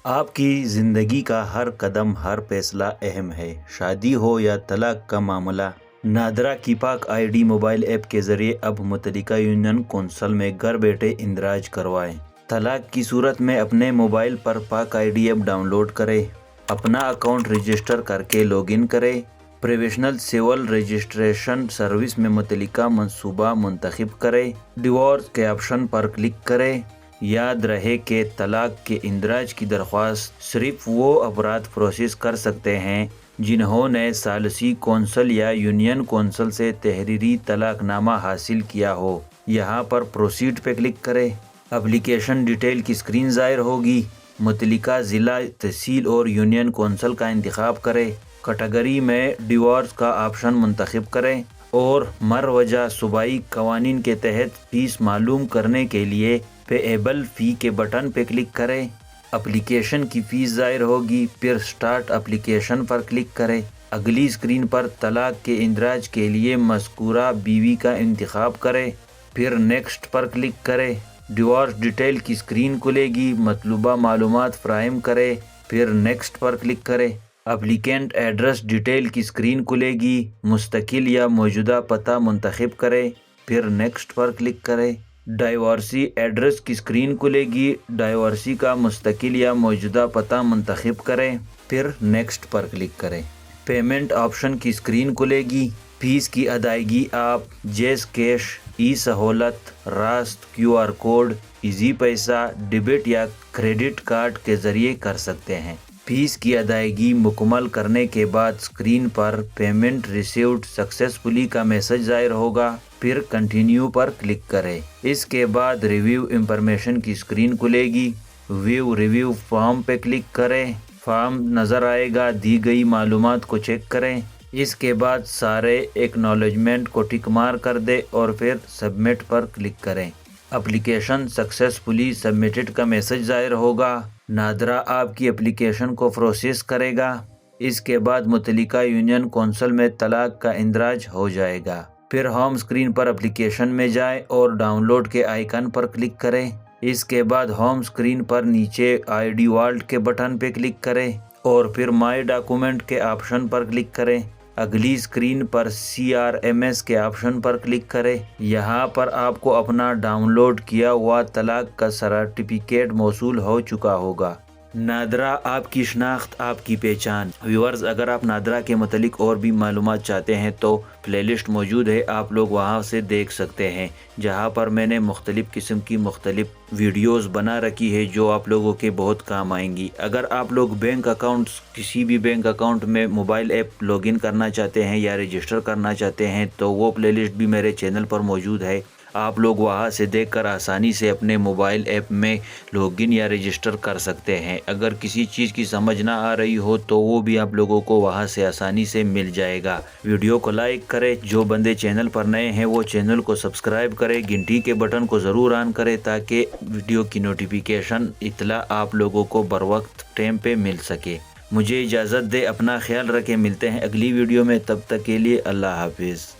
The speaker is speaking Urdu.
آپ کی زندگی کا ہر قدم، ہر فیصلہ اہم ہے۔ شادی ہو یا طلاق کا معاملہ، نادرا کی پاک آئی ڈی موبائل ایپ کے ذریعے اب متعلقہ یونین کونسل میں گھر بیٹھے اندراج کروائیں۔ طلاق کی صورت میں اپنے موبائل پر Pak I D app download کریں، اپنا اکاؤنٹ رجسٹر کرکے لاگ ان کریں، پروفیشنل سول رجسٹریشن سروس میں متعلقہ منصوبہ منتخب کریں، ڈیورس کے آپشن پر کلک کریں۔ یاد رہے کہ طلاق کے اندراج کی درخواست صرف وہ افراد پروسیس کر سکتے ہیں جنہوں نے ثالثی کونسل یا یونین کونسل سے تحریری طلاق نامہ حاصل کیا ہو۔ یہاں پر پروسیڈ پہ کلک کریں۔ اپلیکیشن ڈیٹیل کی اسکرین ظاہر ہوگی۔ متعلقہ ضلع، تحصیل اور یونین کونسل کا انتخاب کریں۔ کیٹیگری میں ڈیورس کا آپشن منتخب کریں اور مروجہ صوبائی قوانین کے تحت فیس معلوم کرنے کے لیے پے ایبل فی کے بٹن پہ کلک کریں۔ اپلیکیشن کی فیس ظاہر ہوگی، پھر سٹارٹ اپلیکیشن پر کلک کریں۔ اگلی اسکرین پر طلاق کے اندراج کے لیے مذکورہ بیوی کا انتخاب کریں، پھر نیکسٹ پر کلک کریں۔ ڈیورس ڈیٹیل کی اسکرین کھلے گی، مطلوبہ معلومات فراہم کریں، پھر نیکسٹ پر کلک کریں۔ اپلیکینٹ ایڈریس ڈیٹیل کی اسکرین کھلے گی، مستقل یا موجودہ پتہ منتخب کریں، پھر نیکسٹ پر کلک کریں۔ ڈائیورسی ایڈریس کی اسکرین کھلے گی، ڈائیورسی کا مستقل یا موجودہ پتہ منتخب کریں، پھر نیکسٹ پر کلک کریں۔ پیمنٹ آپشن کی اسکرین کھلے گی۔ فیس کی ادائیگی آپ جیز کیش، ای سہولت، راست، کیو آر کوڈ، ایزی پیسہ، ڈیبٹ یا کریڈٹ کارڈ کے ذریعے کر سکتے ہیں۔ فیس کی ادائیگی مکمل کرنے کے بعد اسکرین پر پیمنٹ ریسیوڈ سکسیسفلی کا میسج ظاہر ہوگا، پھر کنٹینیو پر کلک کریں۔ اس کے بعد ریویو انفارمیشن کی اسکرین کھلے گی۔ ویو ریویو فارم پہ کلک کریں۔ فارم نظر آئے گا، دی گئی معلومات کو چیک کریں۔ اس کے بعد سارے ایکنالوجمنٹ کو ٹک مار کر دیں اور پھر سبمٹ پر کلک کریں۔ اپلیکیشن سکسیسفلی سبمٹڈ کا میسج ظاہر ہوگا۔ نادرا آپ کی اپلیکیشن کو پروسیس کرے گا۔ اس کے بعد متعلقہ یونین کونسل میں طلاق کا اندراج ہو جائے گا۔ پھر ہوم اسکرین پر اپلیکیشن میں جائیں اور ڈاؤن لوڈ کے آئیکن پر کلک کریں۔ اس کے بعد ہوم اسکرین پر نیچے آئی ڈی والٹ کے بٹن پہ کلک کریں اور پھر مائی ڈاکومنٹ کے آپشن پر کلک کریں۔ اگلی اسکرین پر CRMS کے آپشن پر کلک کریں۔ یہاں پر آپ کو اپنا ڈاؤن لوڈ کیا ہوا طلاق کا سرٹیفکیٹ موصول ہو چکا ہوگا۔ نادرا آپ کی شناخت، آپ کی پہچان۔ ویورز، اگر آپ نادرا کے متعلق اور بھی معلومات چاہتے ہیں تو پلے لسٹ موجود ہے، آپ لوگ وہاں سے دیکھ سکتے ہیں، جہاں پر میں نے مختلف قسم کی مختلف ویڈیوز بنا رکھی ہے جو آپ لوگوں کے بہت کام آئیں گی۔ اگر آپ لوگ بینک اکاؤنٹس، کسی بھی بینک اکاؤنٹ میں موبائل ایپ لاگ ان کرنا چاہتے ہیں یا رجسٹر کرنا چاہتے ہیں تو وہ پلے لسٹ بھی میرے چینل پر موجود ہے۔ آپ لوگ وہاں سے دیکھ کر آسانی سے اپنے موبائل ایپ میں لاگ ان یا رجسٹر کر سکتے ہیں۔ اگر کسی چیز کی سمجھ نہ آ رہی ہو تو وہ بھی آپ لوگوں کو وہاں سے آسانی سے مل جائے گا۔ ویڈیو کو لائک کریں، جو بندے چینل پر نئے ہیں وہ چینل کو سبسکرائب کریں، گھنٹی کے بٹن کو ضرور آن کریں تاکہ ویڈیو کی نوٹیفیکیشن اطلاع آپ لوگوں کو بر وقت ٹائم پہ مل سکے۔ مجھے اجازت دے، اپنا خیال رکھیں، ملتے ہیں اگلی ویڈیو میں، تب تک کے لیے اللہ حافظ۔